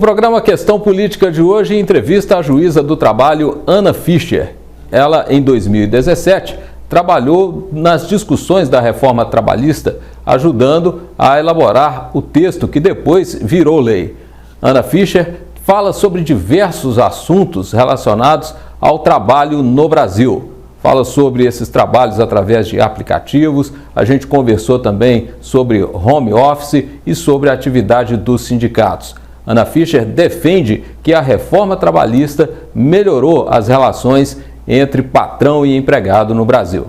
programa Questão Política de hoje entrevista a juíza do trabalho Ana Fischer. Ela, em 2017, trabalhou nas discussões da reforma trabalhista, ajudando a elaborar o texto que depois virou lei. Ana Fischer fala sobre diversos assuntos relacionados ao trabalho no Brasil. Fala sobre esses trabalhos através de aplicativos, a gente conversou também sobre home office e sobre a atividade dos sindicatos. Ana Fischer defende que a reforma trabalhista melhorou as relações entre patrão e empregado no Brasil.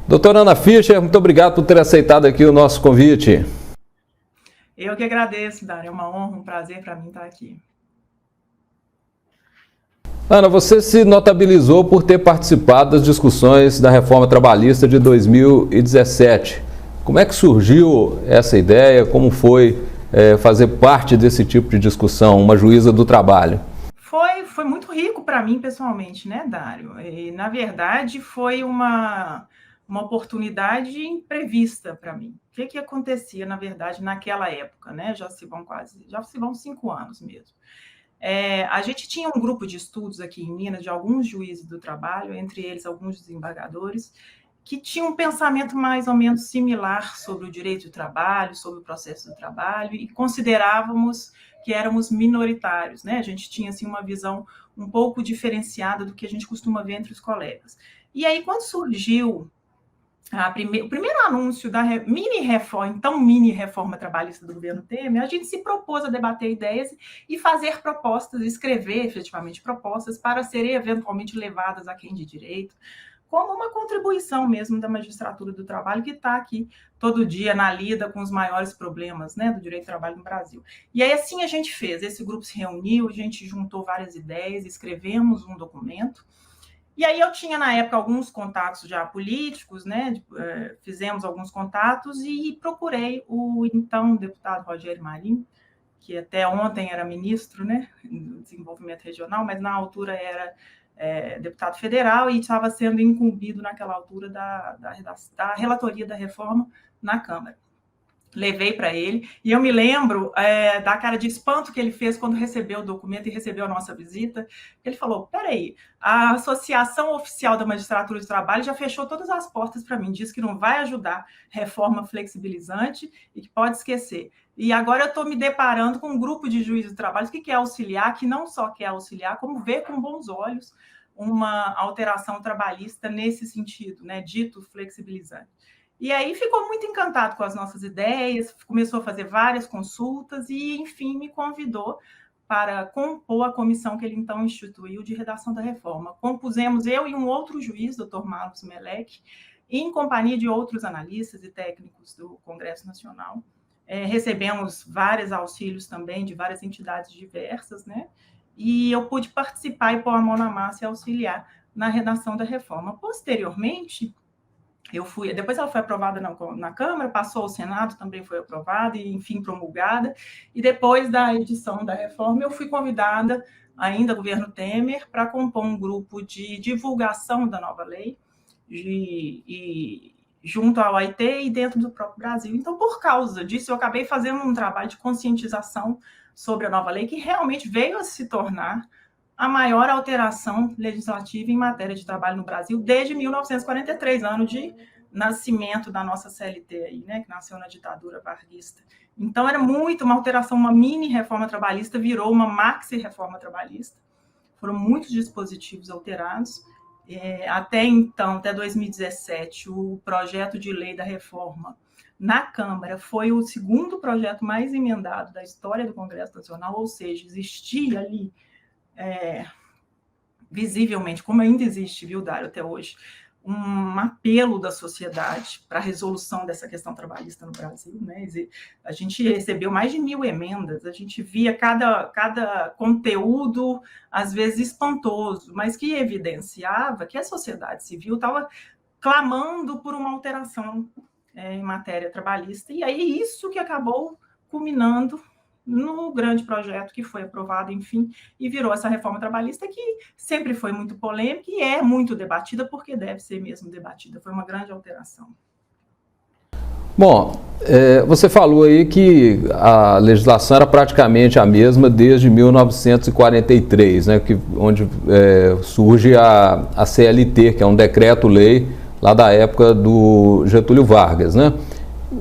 Doutora Ana Fischer, muito obrigado por ter aceitado aqui o nosso convite. Eu que agradeço, Dário. É uma honra, um prazer para mim estar aqui. Ana, você se notabilizou por ter participado das discussões da reforma trabalhista de 2017. Como é que surgiu essa ideia? Como foi fazer parte desse tipo de discussão, uma juíza do trabalho? Foi muito rico para mim pessoalmente, né, Dário? E, na verdade, foi uma oportunidade imprevista para mim. O que acontecia, na verdade, naquela época, né? Já se vão 5 anos mesmo. A gente tinha um grupo de estudos aqui em Minas, de alguns juízes do trabalho, entre eles alguns desembargadores, que tinham um pensamento mais ou menos similar sobre o direito do trabalho, sobre o processo do trabalho, e considerávamos que éramos minoritários, né? A gente tinha assim, uma visão um pouco diferenciada do que a gente costuma ver entre os colegas. E aí, quando surgiu o primeiro anúncio da mini reforma trabalhista do governo Temer, a gente se propôs a debater ideias e fazer propostas, escrever efetivamente propostas para serem eventualmente levadas a quem de direito, como uma contribuição mesmo da magistratura do trabalho, que está aqui todo dia na lida com os maiores problemas, né, do direito do trabalho no Brasil. E aí assim a gente fez, esse grupo se reuniu, a gente juntou várias ideias, escrevemos um documento. E aí eu tinha, na época, alguns contatos já políticos, né? Fizemos alguns contatos e procurei o então deputado Rogério Marinho, que até ontem era ministro, né, do Desenvolvimento Regional, mas na altura era deputado federal e estava sendo incumbido naquela altura da relatoria da reforma na Câmara. Levei para ele, e eu me lembro da cara de espanto que ele fez quando recebeu o documento e recebeu a nossa visita. Ele falou, peraí, a Associação Oficial da Magistratura do Trabalho já fechou todas as portas para mim, diz que não vai ajudar reforma flexibilizante e que pode esquecer. E agora eu estou me deparando com um grupo de juízes do trabalho que quer auxiliar, que não só quer auxiliar, como vê com bons olhos uma alteração trabalhista nesse sentido, né, dito flexibilizante. E aí ficou muito encantado com as nossas ideias, começou a fazer várias consultas e, enfim, me convidou para compor a comissão que ele então instituiu de redação da reforma. Compusemos eu e um outro juiz, doutor Marcos Melec, em companhia de outros analistas e técnicos do Congresso Nacional. Recebemos vários auxílios também de várias entidades diversas, né? E eu pude participar e pôr a mão na massa e auxiliar na redação da reforma. Posteriormente, depois ela foi aprovada na Câmara, passou ao Senado, também foi aprovada e, enfim, promulgada. E depois da edição da reforma, eu fui convidada, ainda governo Temer, para compor um grupo de divulgação da nova lei, junto ao OIT e dentro do próprio Brasil. Então, por causa disso, eu acabei fazendo um trabalho de conscientização sobre a nova lei, que realmente veio a se tornar a maior alteração legislativa em matéria de trabalho no Brasil desde 1943, ano de nascimento da nossa CLT, aí, né, que nasceu na ditadura varguista. Então, era muito uma alteração, uma mini reforma trabalhista virou uma maxi reforma trabalhista. Foram muitos dispositivos alterados. Até então, até 2017, o projeto de lei da reforma na Câmara foi o segundo projeto mais emendado da história do Congresso Nacional, ou seja, existia ali visivelmente, como ainda existe, viu, Dário, até hoje, um apelo da sociedade para a resolução dessa questão trabalhista no Brasil, né? A gente recebeu mais de 1.000 emendas, a gente via cada conteúdo, às vezes espantoso, mas que evidenciava que a sociedade civil estava clamando por uma alteração em matéria trabalhista, e aí isso que acabou culminando no grande projeto que foi aprovado, enfim, e virou essa reforma trabalhista que sempre foi muito polêmica e é muito debatida, porque deve ser mesmo debatida. Foi uma grande alteração. Bom, você falou aí que a legislação era praticamente a mesma desde 1943, né, onde surge a CLT, que é um decreto-lei lá da época do Getúlio Vargas, né?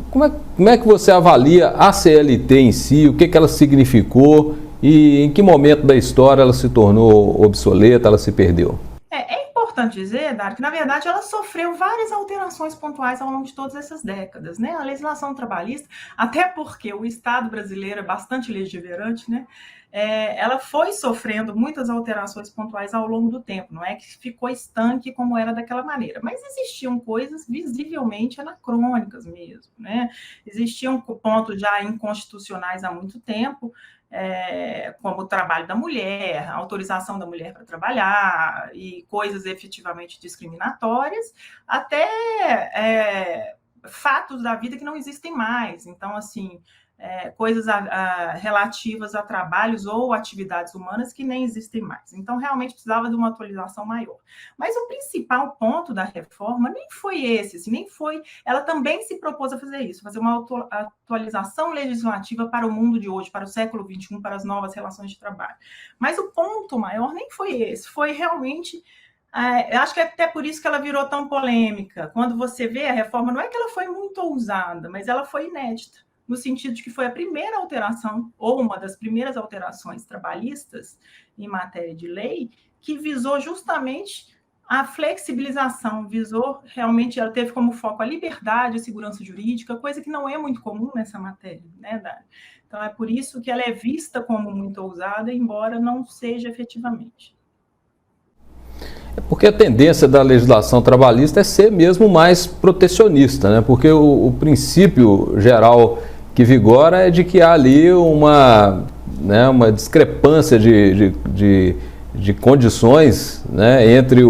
Como é que você avalia a CLT em si, o que ela significou e em que momento da história ela se tornou obsoleta, ela se perdeu? É importante dizer, Dário, que na verdade ela sofreu várias alterações pontuais ao longo de todas essas décadas, né? A legislação trabalhista, até porque o Estado brasileiro é bastante legiverante, né? Ela foi sofrendo muitas alterações pontuais ao longo do tempo, não é que ficou estanque como era daquela maneira, mas existiam coisas visivelmente anacrônicas mesmo, né? Existiam pontos já inconstitucionais há muito tempo, como o trabalho da mulher, a autorização da mulher para trabalhar e coisas efetivamente discriminatórias, até fatos da vida que não existem mais. Então, assim, coisas relativas a trabalhos ou atividades humanas que nem existem mais. Então, realmente precisava de uma atualização maior. Mas o principal ponto da reforma nem foi esse, assim, nem foi... Ela também se propôs a fazer isso, fazer uma atualização legislativa para o mundo de hoje, para o século XXI, para as novas relações de trabalho. Mas o ponto maior nem foi esse, foi realmente... Eu acho que é até por isso que ela virou tão polêmica. Quando você vê a reforma, não é que ela foi muito ousada, mas ela foi inédita, no sentido de que foi a primeira alteração, ou uma das primeiras alterações trabalhistas em matéria de lei, que visou justamente a flexibilização, visou realmente, ela teve como foco a liberdade, a segurança jurídica, coisa que não é muito comum nessa matéria, né, Dário? Então, é por isso que ela é vista como muito ousada, embora não seja efetivamente. É porque a tendência da legislação trabalhista é ser mesmo mais protecionista, né? Porque o princípio geral que vigora é de que há ali uma discrepância de condições, né, entre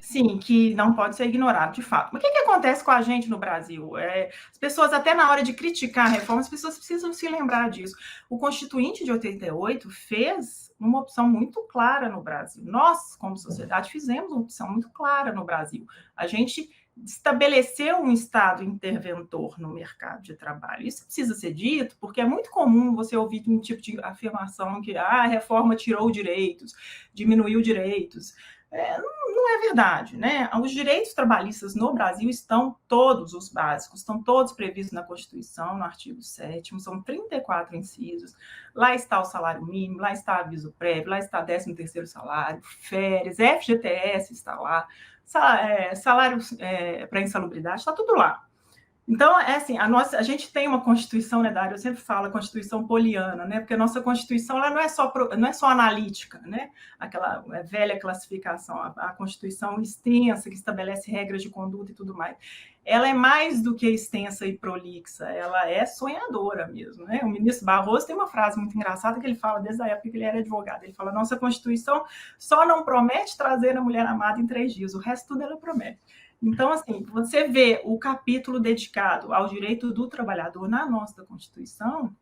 Sim, que não pode ser ignorado, de fato. Mas o que acontece com a gente no Brasil? As pessoas, até na hora de criticar a reforma, as pessoas precisam se lembrar disso. O Constituinte de 88 fez uma opção muito clara no Brasil. Nós, como sociedade, fizemos uma opção muito clara no Brasil. A gente estabeleceu um Estado interventor no mercado de trabalho. Isso precisa ser dito, porque é muito comum você ouvir um tipo de afirmação que a reforma tirou direitos, diminuiu direitos. Não é verdade, né? Os direitos trabalhistas no Brasil estão todos os básicos, estão todos previstos na Constituição, no artigo 7º, são 34 incisos. Lá está o salário mínimo, lá está aviso prévio, lá está 13º salário, férias, FGTS está lá, salário para insalubridade, está tudo lá. Então, assim, a gente tem uma Constituição, né, Dário? Eu sempre falo a Constituição poliana, né? Porque a nossa Constituição ela não é só analítica, né? Aquela velha classificação, a Constituição extensa, que estabelece regras de conduta e tudo mais. Ela é mais do que extensa e prolixa, ela é sonhadora mesmo, né? O ministro Barroso tem uma frase muito engraçada que ele fala desde a época que ele era advogado. Ele fala, nossa Constituição só não promete trazer a mulher amada em 3 dias, o resto tudo ela promete. Então, assim, você vê o capítulo dedicado ao direito do trabalhador na nossa Constituição,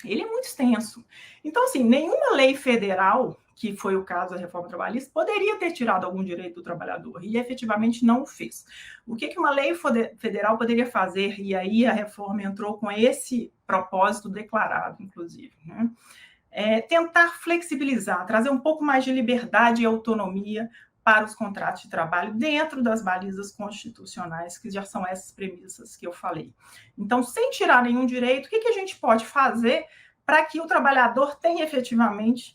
ele é muito extenso. Então, assim, nenhuma lei federal, que foi o caso da reforma trabalhista, poderia ter tirado algum direito do trabalhador, e efetivamente não o fez. O que uma lei federal poderia fazer, e aí a reforma entrou com esse propósito declarado, inclusive, né? Tentar flexibilizar, trazer um pouco mais de liberdade e autonomia para os contratos de trabalho dentro das balizas constitucionais, que já são essas premissas que eu falei. Então, sem tirar nenhum direito, o que a gente pode fazer para que o trabalhador tenha efetivamente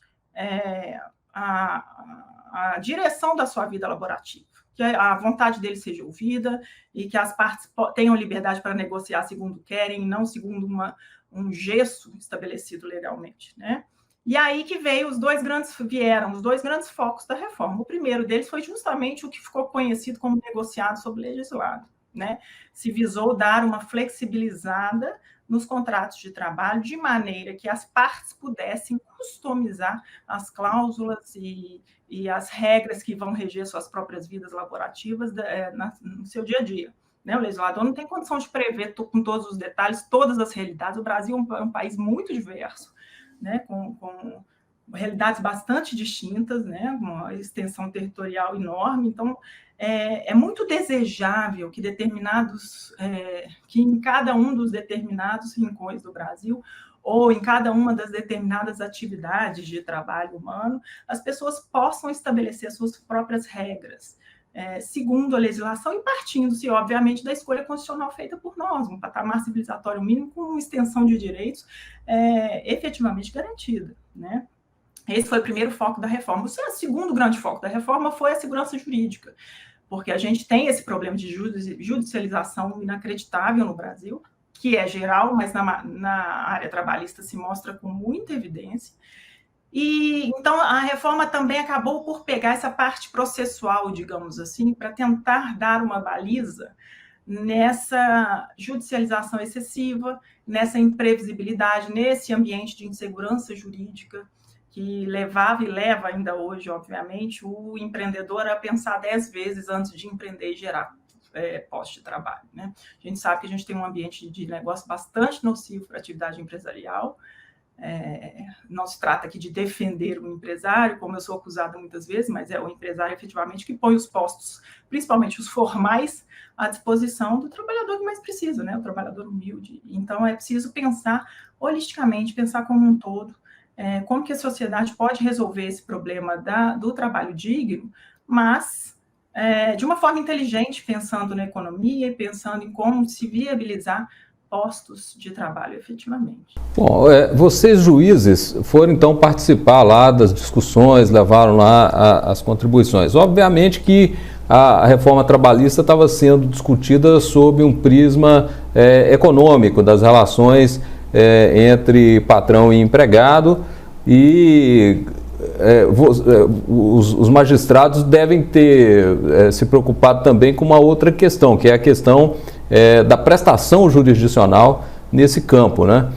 a direção da sua vida laborativa? Que a vontade dele seja ouvida e que as partes tenham liberdade para negociar segundo querem e não segundo um gesso estabelecido legalmente, né? E aí que vieram os dois grandes focos da reforma. O primeiro deles foi justamente o que ficou conhecido como negociado sob legislado, né? Se visou dar uma flexibilizada nos contratos de trabalho, de maneira que as partes pudessem customizar as cláusulas e as regras que vão reger suas próprias vidas laborativas no seu dia a dia. né? O legislador não tem condição de prever com todos os detalhes, todas as realidades. O Brasil é um país muito diverso, né? Com realidades bastante distintas, né? Uma extensão territorial enorme. Então, é muito desejável que que em cada um dos determinados rincões do Brasil, ou em cada uma das determinadas atividades de trabalho humano, as pessoas possam estabelecer as suas próprias regras, segundo a legislação e partindo-se, obviamente, da escolha constitucional feita por nós, um patamar civilizatório mínimo com uma extensão de direitos efetivamente garantida, né? Esse foi o primeiro foco da reforma. O segundo grande foco da reforma foi a segurança jurídica, porque a gente tem esse problema de judicialização inacreditável no Brasil, que é geral, mas na área trabalhista se mostra com muita evidência. E então a reforma também acabou por pegar essa parte processual, digamos assim, para tentar dar uma baliza nessa judicialização excessiva, nessa imprevisibilidade, nesse ambiente de insegurança jurídica que levava e leva ainda hoje, obviamente, o empreendedor a pensar 10 vezes antes de empreender e gerar postos de trabalho, né? A gente sabe que a gente tem um ambiente de negócio bastante nocivo para a atividade empresarial. Não se trata aqui de defender o empresário, como eu sou acusada muitas vezes, mas é o empresário efetivamente que põe os postos, principalmente os formais, à disposição do trabalhador que mais precisa, né? O trabalhador humilde. Então, é preciso pensar holisticamente, pensar como um todo, como que a sociedade pode resolver esse problema do trabalho digno, mas de uma forma inteligente, pensando na economia e pensando em como se viabilizar postos de trabalho efetivamente. Bom, vocês juízes foram então participar lá das discussões, levaram lá as contribuições. Obviamente que a reforma trabalhista estava sendo discutida sob um prisma econômico, das relações entre patrão e empregado, e os magistrados devem ter se preocupado também com uma outra questão, que é a questão da prestação jurisdicional nesse campo, né?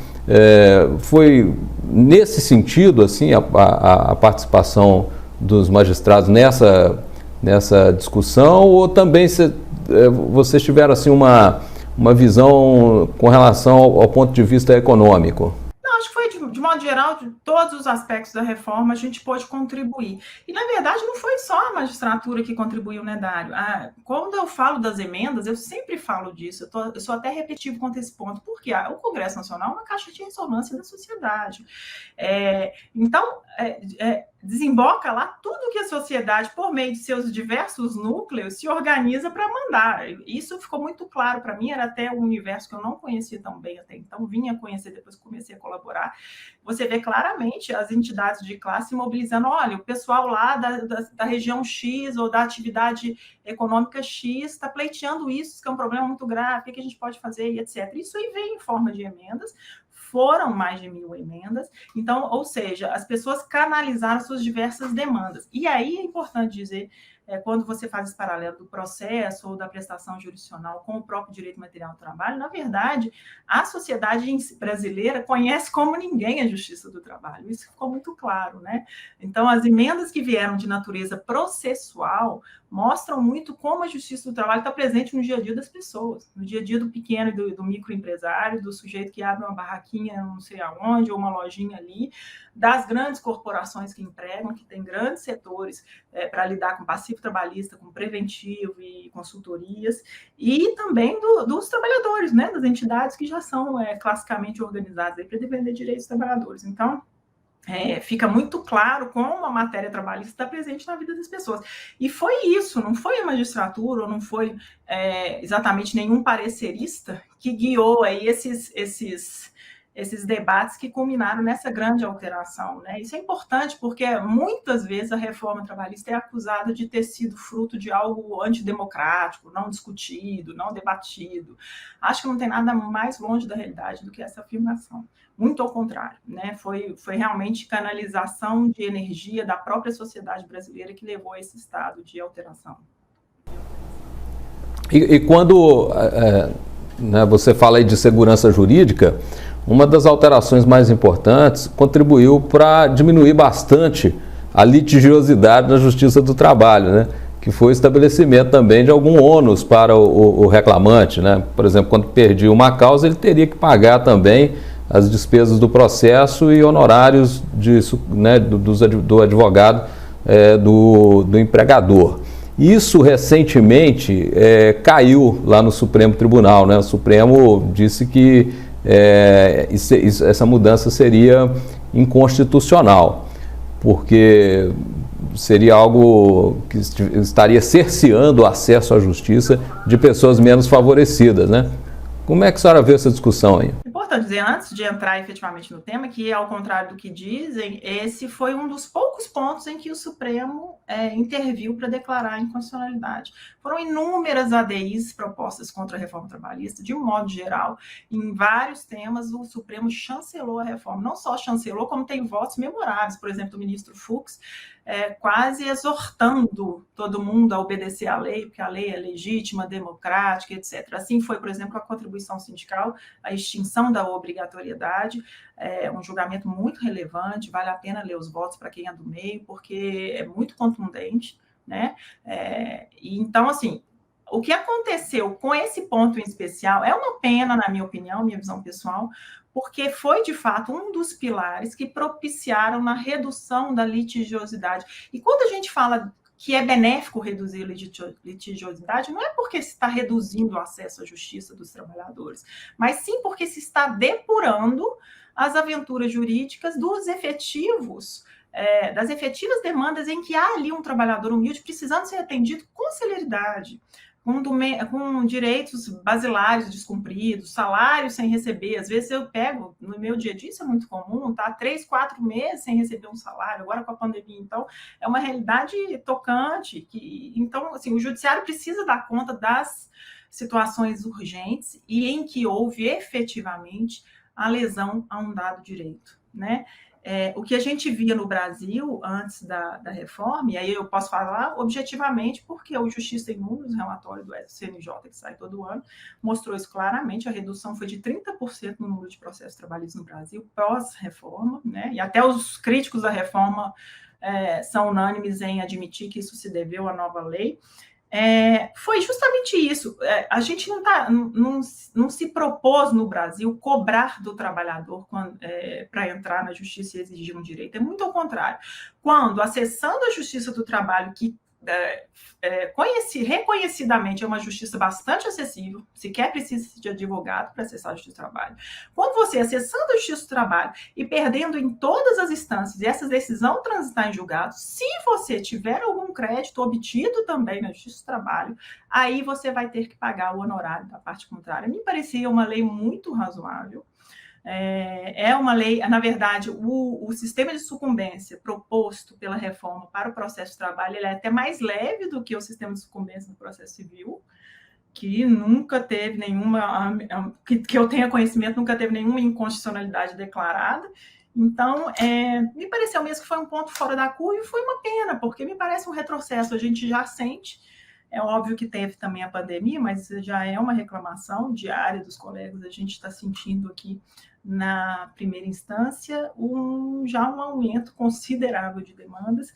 Foi nesse sentido assim a participação dos magistrados nessa discussão, ou também vocês tiveram assim uma visão com relação ao ponto de vista econômico? Não, acho que foi de modo geral, de todos os aspectos da reforma, a gente pôde contribuir. E, na verdade, não foi só a magistratura que contribuiu, né, Dário? Quando eu falo das emendas, eu sempre falo disso, eu sou até repetitivo quanto a esse ponto, porque o Congresso Nacional é uma caixa de ressonância da sociedade. Então, desemboca lá tudo que a sociedade, por meio de seus diversos núcleos, se organiza para mandar. Isso ficou muito claro para mim, era até um universo que eu não conhecia tão bem até então, vim a conhecer depois que comecei a colaborar. Você vê claramente as entidades de classe mobilizando, olha, o pessoal lá da região X ou da atividade econômica X está pleiteando isso, que é um problema muito grave, o que a gente pode fazer, e etc. Isso aí vem em forma de emendas, foram mais de 1.000 emendas, então, ou seja, as pessoas canalizaram suas diversas demandas. E aí é importante dizer, quando você faz esse paralelo do processo ou da prestação jurisdicional com o próprio direito material do trabalho, na verdade, a sociedade brasileira conhece como ninguém a justiça do trabalho. Isso ficou muito claro, né? Então, as emendas que vieram de natureza processual mostram muito como a justiça do trabalho está presente no dia a dia das pessoas, no dia a dia do pequeno e do microempresário, do sujeito que abre uma barraquinha não sei aonde, ou uma lojinha ali, das grandes corporações que empregam, que tem grandes setores para lidar com passivo trabalhista, com preventivo e consultorias, e também dos trabalhadores, né, das entidades que já são classicamente organizadas para defender direitos dos trabalhadores. Então, fica muito claro como a matéria trabalhista está presente na vida das pessoas. E foi isso, não foi a magistratura, ou não foi exatamente nenhum parecerista que guiou aí esses debates que culminaram nessa grande alteração, né? Isso é importante porque muitas vezes a reforma trabalhista é acusada de ter sido fruto de algo antidemocrático, não discutido, não debatido. Acho que não tem nada mais longe da realidade do que essa afirmação. Muito ao contrário, né? Foi realmente canalização de energia da própria sociedade brasileira que levou a esse estado de alteração. E quando você fala aí de segurança jurídica, uma das alterações mais importantes contribuiu para diminuir bastante a litigiosidade na Justiça do Trabalho, né? Que que foi o estabelecimento também de algum ônus para o reclamante, né? Por exemplo, quando perdia uma causa, ele teria que pagar também as despesas do processo e honorários disso, né, do advogado, do empregador. Isso recentemente caiu lá no Supremo Tribunal, né? O Supremo disse que essa mudança seria inconstitucional, porque seria algo que estaria cerceando o acesso à justiça de pessoas menos favorecidas, né? Como é que a senhora vê essa discussão aí? É importante dizer, antes de entrar efetivamente no tema, que, ao contrário do que dizem, esse foi um dos poucos pontos em que o Supremo interviu para declarar a inconstitucionalidade. Foram inúmeras ADIs propostas contra a reforma trabalhista, de um modo geral, em vários temas o Supremo chancelou a reforma. Não só chancelou, como tem votos memoráveis, por exemplo, do ministro Fux, quase exortando todo mundo a obedecer à lei, porque a lei é legítima, democrática, etc. Assim foi, por exemplo, a contribuição sindical, a extinção da obrigatoriedade, um julgamento muito relevante, vale a pena ler os votos para quem é do meio, porque é muito contundente, né? Então, assim, o que aconteceu com esse ponto em especial é uma pena, na minha opinião, minha visão pessoal, porque foi, de fato, um dos pilares que propiciaram na redução da litigiosidade. E quando a gente fala que é benéfico reduzir litigiosidade, não é porque se está reduzindo o acesso à justiça dos trabalhadores, mas sim porque se está depurando as aventuras jurídicas dos efetivos, das efetivas demandas em que há ali um trabalhador humilde precisando ser atendido com celeridade, com direitos basilares descumpridos, salários sem receber. Às vezes eu pego, no meu dia a dia, isso é muito comum, tá? 3, 4 meses sem receber um salário, agora com a pandemia. Então, é uma realidade tocante. Então, assim, o judiciário precisa dar conta das situações urgentes e em que houve efetivamente a lesão a um dado direito, né? O que a gente via no Brasil antes da reforma, e aí eu posso falar objetivamente, porque o Justiça em Números, relatório do CNJ, que sai todo ano, mostrou isso claramente. A redução foi de 30% no número de processos trabalhistas no Brasil, pós-reforma, né? E até os críticos da reforma são unânimes em admitir que isso se deveu à nova lei. Foi justamente isso. A gente não se propôs no Brasil cobrar do trabalhador para entrar na justiça e exigir um direito. É muito ao contrário. Quando, acessando a justiça do trabalho, que reconhecidamente é uma justiça bastante acessível, sequer precisa de advogado para acessar a justiça do trabalho. Quando você, acessando a justiça do trabalho e perdendo em todas as instâncias, e essa decisão transitar em julgado, se você tiver algum crédito obtido também na justiça do trabalho, aí você vai ter que pagar o honorário da parte contrária. Me parecia uma lei muito razoável. É uma lei, na verdade, o sistema de sucumbência proposto pela reforma para o processo de trabalho, ele é até mais leve do que o sistema de sucumbência do processo civil, que nunca teve nenhuma, que eu tenha conhecimento, nunca teve nenhuma inconstitucionalidade declarada. Então, me pareceu mesmo que foi um ponto fora da curva, e foi uma pena, porque me parece um retrocesso. A gente já sente. É óbvio que teve também a pandemia, mas já é uma reclamação diária dos colegas. A gente está sentindo aqui, na primeira instância, já um aumento considerável de demandas.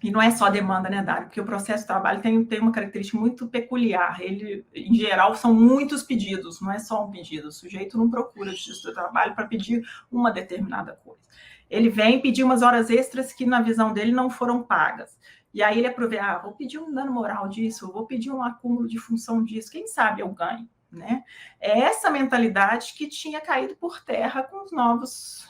E não é só demanda, né, Dário? Porque o processo de trabalho tem uma característica muito peculiar. Ele, em geral, são muitos pedidos, não é só um pedido. O sujeito não procura a justiça do trabalho para pedir uma determinada coisa. Ele vem pedir umas horas extras que, na visão dele, não foram pagas. E aí ele aproveita, vou pedir um dano moral disso, vou pedir um acúmulo de função disso, quem sabe eu ganho, né? É essa mentalidade que tinha caído por terra com novas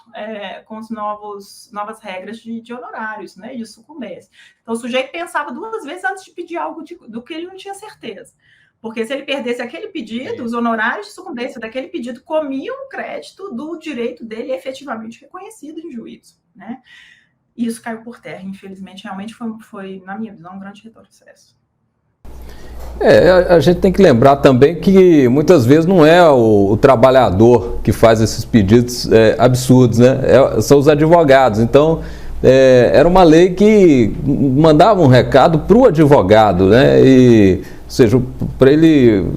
regras de honorários, né? De sucumbência. Então o sujeito pensava 2 vezes antes de pedir algo do que ele não tinha certeza. Porque se ele perdesse aquele pedido, os honorários de sucumbência daquele pedido comiam o crédito do direito dele efetivamente reconhecido em juízo, né? E isso caiu por terra, infelizmente. Realmente foi, na minha visão, um grande retrocesso. A gente tem que lembrar também que muitas vezes não é o trabalhador que faz esses pedidos absurdos, né? São os advogados. Então, era uma lei que mandava um recado para o advogado, né? Ou seja, para ele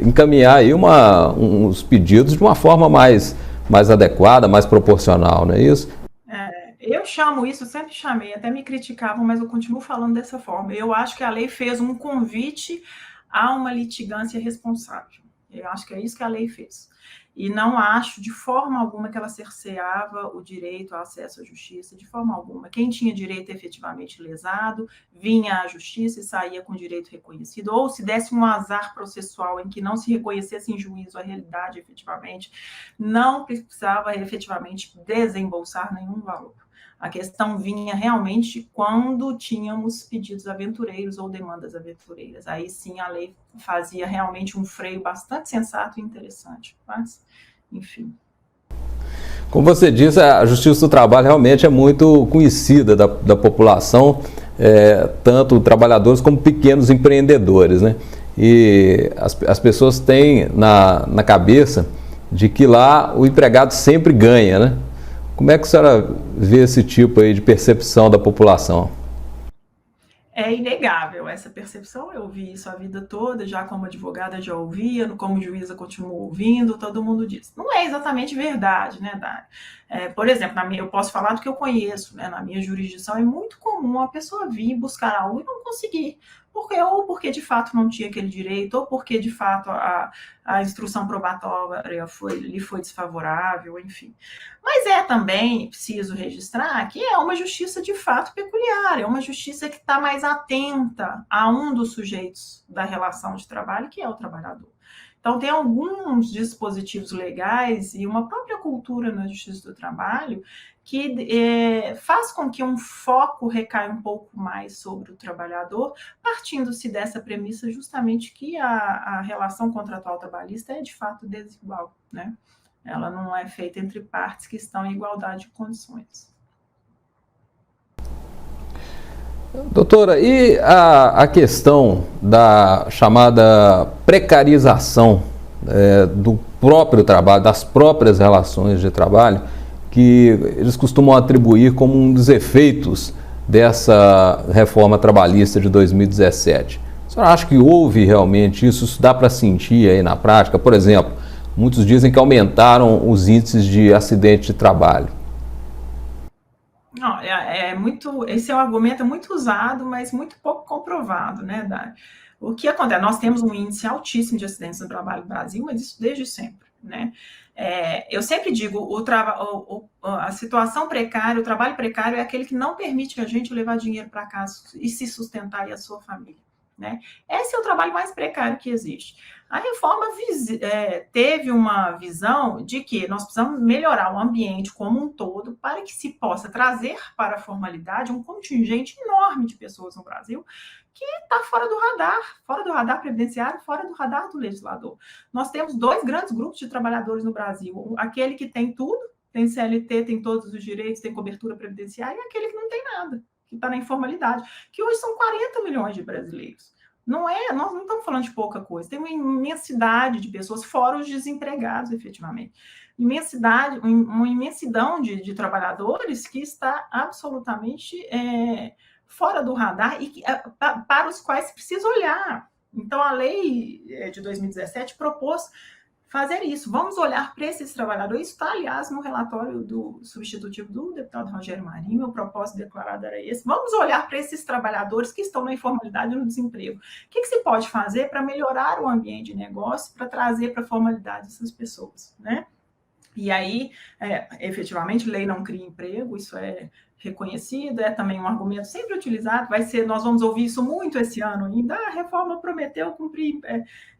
encaminhar aí uns pedidos de uma forma mais adequada, mais proporcional, não é isso? Eu chamo isso, sempre chamei, até me criticavam, mas eu continuo falando dessa forma. Eu acho que a lei fez um convite a uma litigância responsável. Eu acho que é isso que a lei fez. E não acho de forma alguma que ela cerceava o direito ao acesso à justiça, de forma alguma. Quem tinha direito efetivamente lesado, vinha à justiça e saía com direito reconhecido, ou se desse um azar processual em que não se reconhecesse em juízo a realidade efetivamente, não precisava efetivamente desembolsar nenhum valor. A questão vinha realmente quando tínhamos pedidos aventureiros ou demandas aventureiras. Aí sim a lei fazia realmente um freio bastante sensato e interessante. Mas, enfim. Como você disse, a Justiça do Trabalho realmente é muito conhecida da população, tanto trabalhadores como pequenos empreendedores, né? E as pessoas têm na cabeça de que lá o empregado sempre ganha, né? Como é que a senhora vê esse tipo aí de percepção da população? É inegável essa percepção, eu ouvi isso a vida toda, já como advogada já ouvia, como juíza continuo ouvindo, todo mundo diz. Não é exatamente verdade, né, Dário? Por exemplo, eu posso falar do que eu conheço, né? Na minha jurisdição é muito comum a pessoa vir buscar algo e não conseguir, ou porque de fato não tinha aquele direito, ou porque de fato a instrução probatória lhe foi desfavorável, enfim. Mas é também preciso registrar que é uma justiça de fato peculiar, é uma justiça que está mais atenta a um dos sujeitos da relação de trabalho, que é o trabalhador. Então, tem alguns dispositivos legais e uma própria cultura na justiça do trabalho que faz com que um foco recaia um pouco mais sobre o trabalhador, partindo-se dessa premissa justamente que a relação contratual trabalhista é de fato desigual, né? Ela não é feita entre partes que estão em igualdade de condições. Doutora, e a questão da chamada precarização do próprio trabalho, das próprias relações de trabalho, que eles costumam atribuir como um dos efeitos dessa reforma trabalhista de 2017. A senhora acha que houve realmente isso? Isso dá para sentir aí na prática? Por exemplo, muitos dizem que aumentaram os índices de acidente de trabalho. Não, esse é um argumento muito usado, mas muito pouco comprovado, né, Dário? O que acontece? Nós temos um índice altíssimo de acidentes no trabalho no Brasil, mas isso desde sempre, né? Eu sempre digo, a situação precária, o trabalho precário é aquele que não permite a gente levar dinheiro para casa e se sustentar e a sua família, né? Esse é o trabalho mais precário que existe. A reforma teve uma visão de que nós precisamos melhorar o ambiente como um todo para que se possa trazer para a formalidade um contingente enorme de pessoas no Brasil que está fora do radar previdenciário, fora do radar do legislador. Nós temos dois grandes grupos de trabalhadores no Brasil, aquele que tem tudo, tem CLT, tem todos os direitos, tem cobertura previdenciária, e aquele que não tem nada, que está na informalidade, que hoje são 40 milhões de brasileiros. Nós não estamos falando de pouca coisa, tem uma imensidade de pessoas, fora os desempregados, efetivamente. Uma imensidão de trabalhadores que está absolutamente fora do radar e para os quais se precisa olhar. Então, a lei de 2017 propôs fazer isso. Vamos olhar para esses trabalhadores. Isso está, aliás, no relatório do substitutivo do deputado Rogério Marinho, o propósito declarado era esse. Vamos olhar para esses trabalhadores que estão na informalidade e no desemprego. O que se pode fazer para melhorar o ambiente de negócio, para trazer para a formalidade essas pessoas, né? E aí, efetivamente, lei não cria emprego, isso é reconhecido, é também um argumento sempre utilizado, nós vamos ouvir isso muito esse ano ainda, a reforma prometeu cumprir,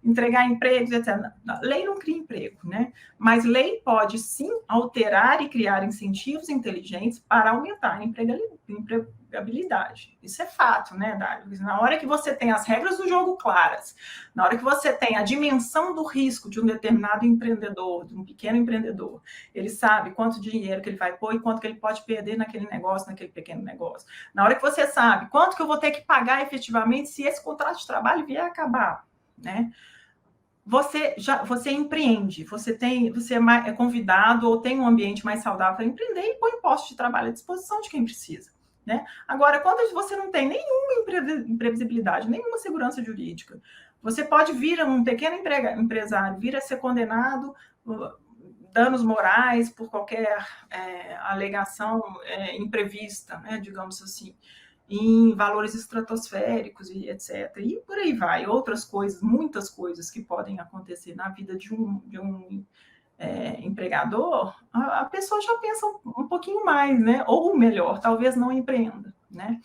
entregar empregos, etc. Lei não cria emprego, né? Mas lei pode sim alterar e criar incentivos inteligentes para aumentar a empregabilidade. Isso é fato, né, Dário? Na hora que você tem as regras do jogo claras, na hora que você tem a dimensão do risco de um determinado empreendedor, de um pequeno empreendedor, ele sabe quanto dinheiro que ele vai pôr e quanto que ele pode perder naquele negócio, naquele pequeno negócio. Na hora que você sabe quanto que eu vou ter que pagar efetivamente se esse contrato de trabalho vier a acabar, né? Você empreende, você é convidado ou tem um ambiente mais saudável para empreender e põe imposto de trabalho à disposição de quem precisa, né? Agora, quando você não tem nenhuma imprevisibilidade, nenhuma segurança jurídica, você pode vir um pequeno empresário, vir a ser condenado danos morais por qualquer alegação imprevista, né, digamos assim, em valores estratosféricos e etc. E por aí vai, outras coisas, muitas coisas que podem acontecer na vida de um empregador, a pessoa já pensa um pouquinho mais, né? Ou melhor, talvez não empreenda, né?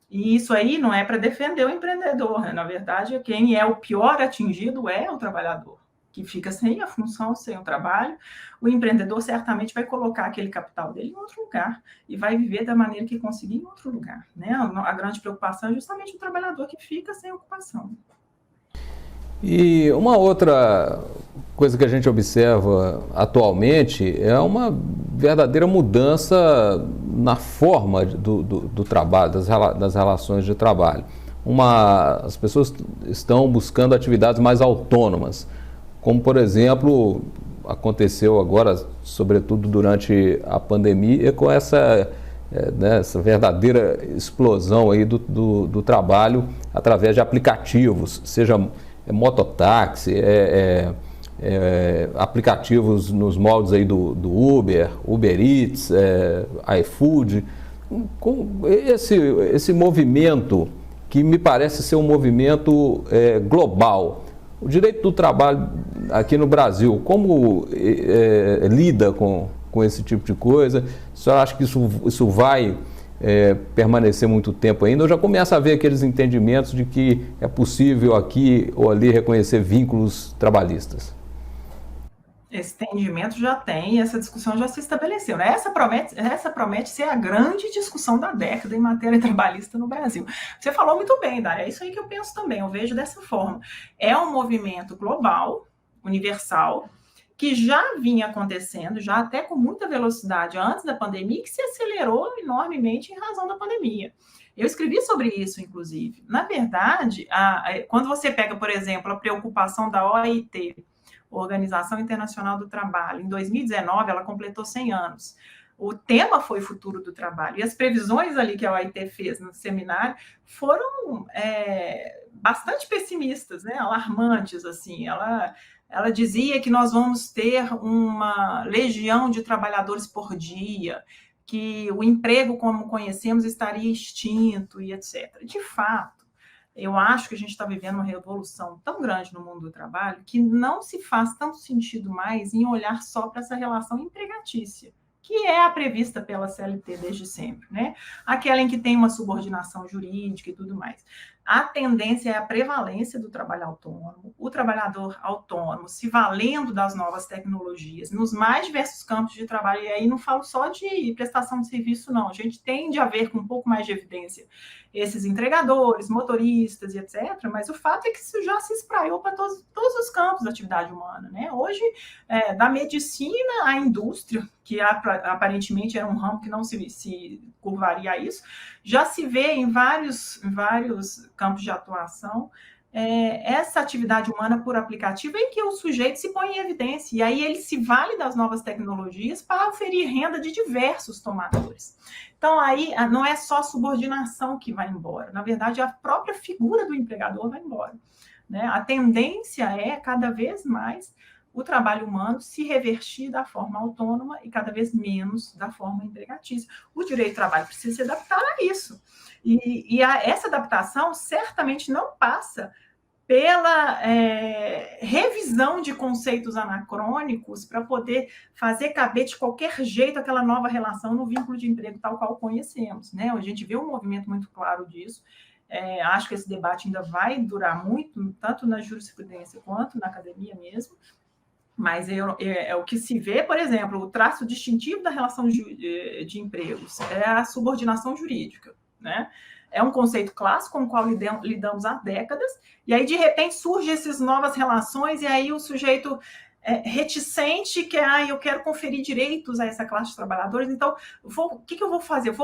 E isso aí não é para defender o empreendedor, né? Na verdade, quem é o pior atingido é o trabalhador, que fica sem a função, sem o trabalho. O empreendedor certamente vai colocar aquele capital dele em outro lugar e vai viver da maneira que conseguir em outro lugar, né? A grande preocupação é justamente o trabalhador que fica sem ocupação. E uma outra coisa que a gente observa atualmente é uma verdadeira mudança na forma do trabalho, das relações de trabalho. As pessoas estão buscando atividades mais autônomas, como, por exemplo, aconteceu agora, sobretudo durante a pandemia, com essa verdadeira explosão aí do trabalho através de aplicativos, seja mototáxi, aplicativos nos moldes aí do Uber, Uber Eats, iFood, com esse movimento que me parece ser um movimento global. O direito do trabalho aqui no Brasil, como lida com esse tipo de coisa? A senhora acha que isso vai permanecer muito tempo ainda, ou já começa a ver aqueles entendimentos de que é possível aqui ou ali reconhecer vínculos trabalhistas? Esse entendimento já tem, essa discussão já se estabeleceu, né? Essa promete ser a grande discussão da década em matéria trabalhista no Brasil. Você falou muito bem, Dária, é isso aí que eu penso também, eu vejo dessa forma. É um movimento global, universal, que já vinha acontecendo, já até com muita velocidade antes da pandemia, que se acelerou enormemente em razão da pandemia. Eu escrevi sobre isso, inclusive. Na verdade, quando você pega, por exemplo, a preocupação da OIT, Organização Internacional do Trabalho, em 2019, ela completou 100 anos. O tema foi futuro do trabalho. E as previsões ali que a OIT fez no seminário foram bastante pessimistas, né? Alarmantes, assim. Ela dizia que nós vamos ter uma legião de trabalhadores por dia, que o emprego como conhecemos estaria extinto e etc. De fato, eu acho que a gente está vivendo uma revolução tão grande no mundo do trabalho que não se faz tanto sentido mais em olhar só para essa relação empregatícia, que é a prevista pela CLT desde sempre, né? Aquela em que tem uma subordinação jurídica e tudo mais. A tendência é a prevalência do trabalho autônomo, o trabalhador autônomo se valendo das novas tecnologias nos mais diversos campos de trabalho, e aí não falo só de prestação de serviço, não. A gente tende a ver com um pouco mais de evidência esses entregadores, motoristas e etc., mas o fato é que isso já se espraiou para todos os campos da atividade humana, né? Hoje, da medicina à indústria, que aparentemente era um ramo que não se curvaria a isso, já se vê em vários campos de atuação essa atividade humana por aplicativo em que o sujeito se põe em evidência, e aí ele se vale das novas tecnologias para oferir renda de diversos tomadores. Então, aí não é só a subordinação que vai embora, na verdade, a própria figura do empregador vai embora, né? A tendência é, cada vez mais, o trabalho humano se revertir da forma autônoma e cada vez menos da forma empregatícia. O direito do trabalho precisa se adaptar a isso. E essa adaptação certamente não passa pela revisão de conceitos anacrônicos para poder fazer caber de qualquer jeito aquela nova relação no vínculo de emprego tal qual conhecemos, né? A gente vê um movimento muito claro disso. Acho que esse debate ainda vai durar muito, tanto na jurisprudência quanto na academia mesmo, mas é o que se vê, por exemplo, o traço distintivo da relação de empregos é a subordinação jurídica, né? É um conceito clássico com o qual lidamos há décadas, e aí, de repente, surgem essas novas relações, e aí o sujeito reticente, que eu quero conferir direitos a essa classe de trabalhadores, então, o que eu vou fazer?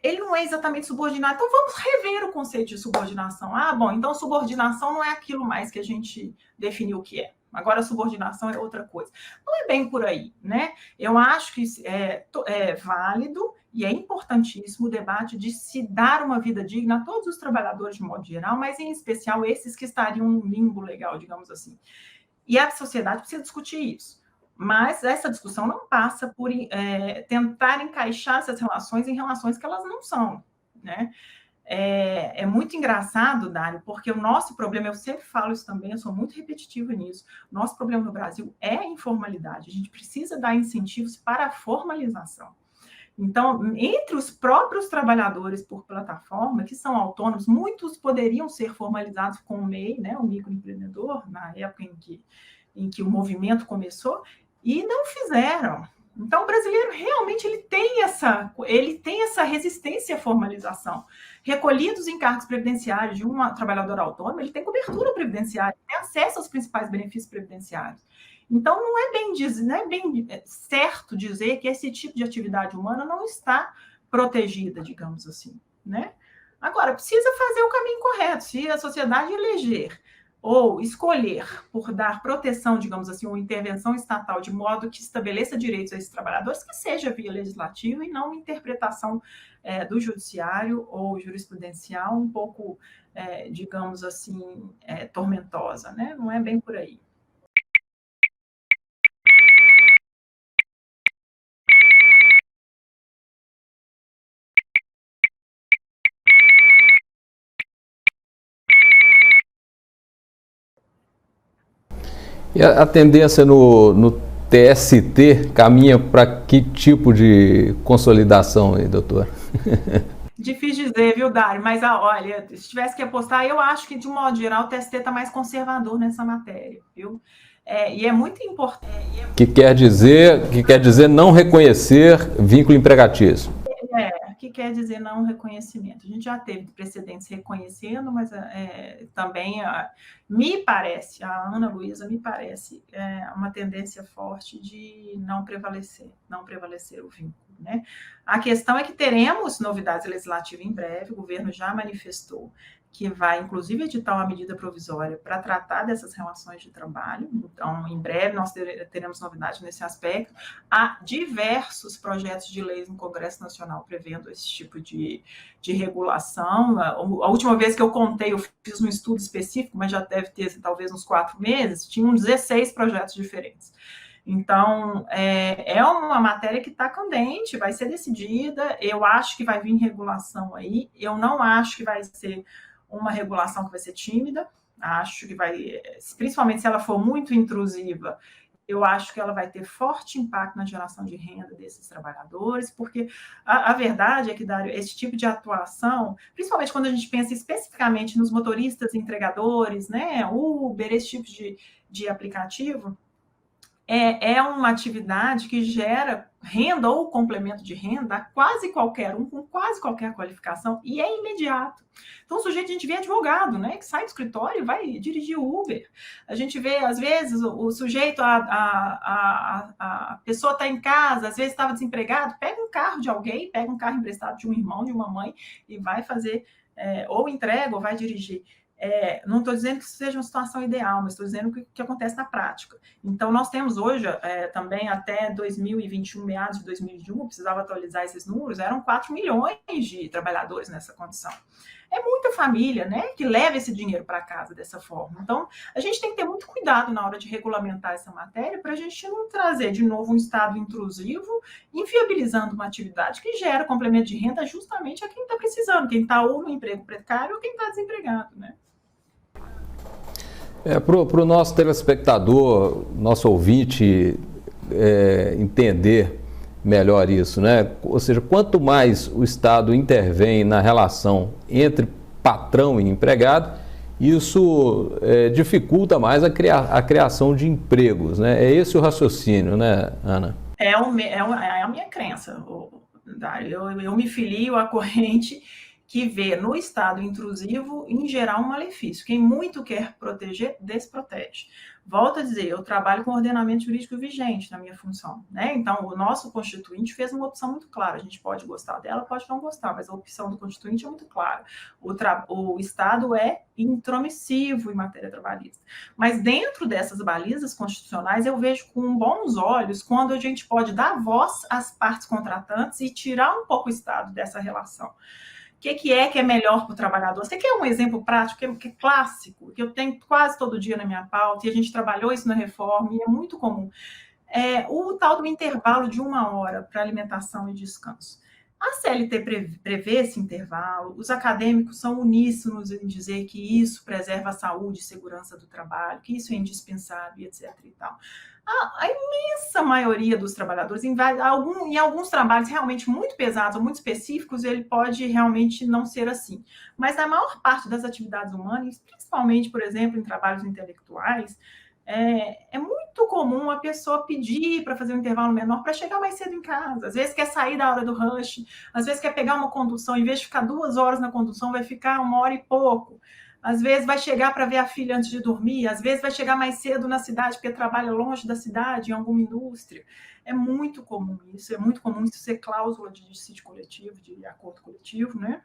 Ele não é exatamente subordinado, então vamos rever o conceito de subordinação. Bom, então subordinação não é aquilo mais que a gente definiu o que é. Agora a subordinação é outra coisa. Não é bem por aí, né? Eu acho que é válido e é importantíssimo o debate de se dar uma vida digna a todos os trabalhadores de modo geral, mas em especial esses que estariam num limbo legal, digamos assim. E a sociedade precisa discutir isso. Mas essa discussão não passa por tentar encaixar essas relações em relações que elas não são, né? É muito engraçado, Dário, porque o nosso problema, eu sempre falo isso também, eu sou muito repetitiva nisso, o nosso problema no Brasil é a informalidade, a gente precisa dar incentivos para a formalização. Então, entre os próprios trabalhadores por plataforma, que são autônomos, muitos poderiam ser formalizados com o MEI, né, o microempreendedor, na época em que o movimento começou, e não fizeram. Então, o brasileiro realmente ele tem essa resistência à formalização. Recolhidos em cargos previdenciários de um trabalhador autônomo, ele tem cobertura previdenciária, tem acesso aos principais benefícios previdenciários. Então, não é bem certo dizer que esse tipo de atividade humana não está protegida, digamos assim, né? Agora, precisa fazer o caminho correto. Se a sociedade eleger ou escolher por dar proteção, digamos assim, ou intervenção estatal de modo que estabeleça direitos a esses trabalhadores, que seja via legislativa e não interpretação do judiciário ou jurisprudencial um pouco, digamos assim, tormentosa, né? Não é bem por aí. E a tendência no TST caminha para que tipo de consolidação aí, doutor? Difícil dizer, viu, Dário? Mas, olha, se tivesse que apostar, eu acho que, de um modo geral, o TST está mais conservador nessa matéria, viu? E é muito importante. Que quer dizer não reconhecer vínculo empregatício. Que quer dizer não reconhecimento. A gente já teve precedentes reconhecendo, mas também me parece, a Ana Luísa me parece uma tendência forte de não prevalecer o vínculo, né? A questão é que teremos novidades legislativas em breve, o governo já manifestou que vai, inclusive, editar uma medida provisória para tratar dessas relações de trabalho. Então, em breve, nós teremos novidades nesse aspecto. Há diversos projetos de leis no Congresso Nacional prevendo esse tipo de regulação. A última vez que eu contei, eu fiz um estudo específico, mas já deve ter, talvez, uns 4 meses, tinham 16 projetos diferentes. Então, é uma matéria que está candente, vai ser decidida, eu acho que vai vir regulação aí, eu não acho que vai ser uma regulação que vai ser tímida, acho que vai, principalmente se ela for muito intrusiva, eu acho que ela vai ter forte impacto na geração de renda desses trabalhadores, porque a verdade é que, Dário, esse tipo de atuação, principalmente quando a gente pensa especificamente nos motoristas entregadores, né, Uber, esse tipo de aplicativo, é uma atividade que gera renda ou complemento de renda a quase qualquer um, com quase qualquer qualificação, e é imediato. Então, a gente vê advogado, né, que sai do escritório e vai dirigir o Uber. A gente vê, às vezes, o sujeito, a pessoa está em casa, às vezes estava desempregado, pega um carro de alguém, pega um carro emprestado de um irmão, de uma mãe, e vai fazer, ou entrega, ou vai dirigir. Não estou dizendo que isso seja uma situação ideal, mas estou dizendo o que acontece na prática. Então, nós temos hoje, também até 2021, meados de 2021, eu precisava atualizar esses números, eram 4 milhões de trabalhadores nessa condição. É muita família, né, que leva esse dinheiro para casa dessa forma. Então, a gente tem que ter muito cuidado na hora de regulamentar essa matéria para a gente não trazer de novo um estado intrusivo, inviabilizando uma atividade que gera complemento de renda justamente a quem está precisando, quem está ou no emprego precário ou quem está desempregado, né? Para o nosso telespectador, nosso ouvinte entender melhor isso, né? Ou seja, quanto mais o Estado intervém na relação entre patrão e empregado, isso dificulta mais a criação de empregos, né? É esse o raciocínio, né, Ana? É a minha crença, Dário. Eu me filio à corrente que vê no Estado intrusivo, em geral, um malefício. Quem muito quer proteger, desprotege. Volto a dizer, eu trabalho com ordenamento jurídico vigente na minha função, né? Então, o nosso constituinte fez uma opção muito clara. A gente pode gostar dela, pode não gostar, mas a opção do constituinte é muito clara. O Estado é intromissivo em matéria trabalhista. Mas dentro dessas balizas constitucionais, eu vejo com bons olhos quando a gente pode dar voz às partes contratantes e tirar um pouco o Estado dessa relação. O que é melhor para o trabalhador? Você quer um exemplo prático, que é clássico, que eu tenho quase todo dia na minha pauta, e a gente trabalhou isso na reforma, e é muito comum. O tal do intervalo de 1 hora para alimentação e descanso. A CLT prevê esse intervalo, os acadêmicos são uníssonos em dizer que isso preserva a saúde e segurança do trabalho, que isso é indispensável, etc. E tal. A imensa maioria dos trabalhadores, em alguns trabalhos realmente muito pesados ou muito específicos, ele pode realmente não ser assim. Mas na maior parte das atividades humanas, principalmente, por exemplo, em trabalhos intelectuais, é muito comum a pessoa pedir para fazer um intervalo menor para chegar mais cedo em casa. Às vezes quer sair da hora do rush, às vezes quer pegar uma condução, em vez de ficar 2 horas na condução, vai ficar 1 hora e pouco. Às vezes vai chegar para ver a filha antes de dormir, às vezes vai chegar mais cedo na cidade porque trabalha longe da cidade, em alguma indústria. É muito comum isso ser cláusula de dissídio coletivo, de acordo coletivo, né?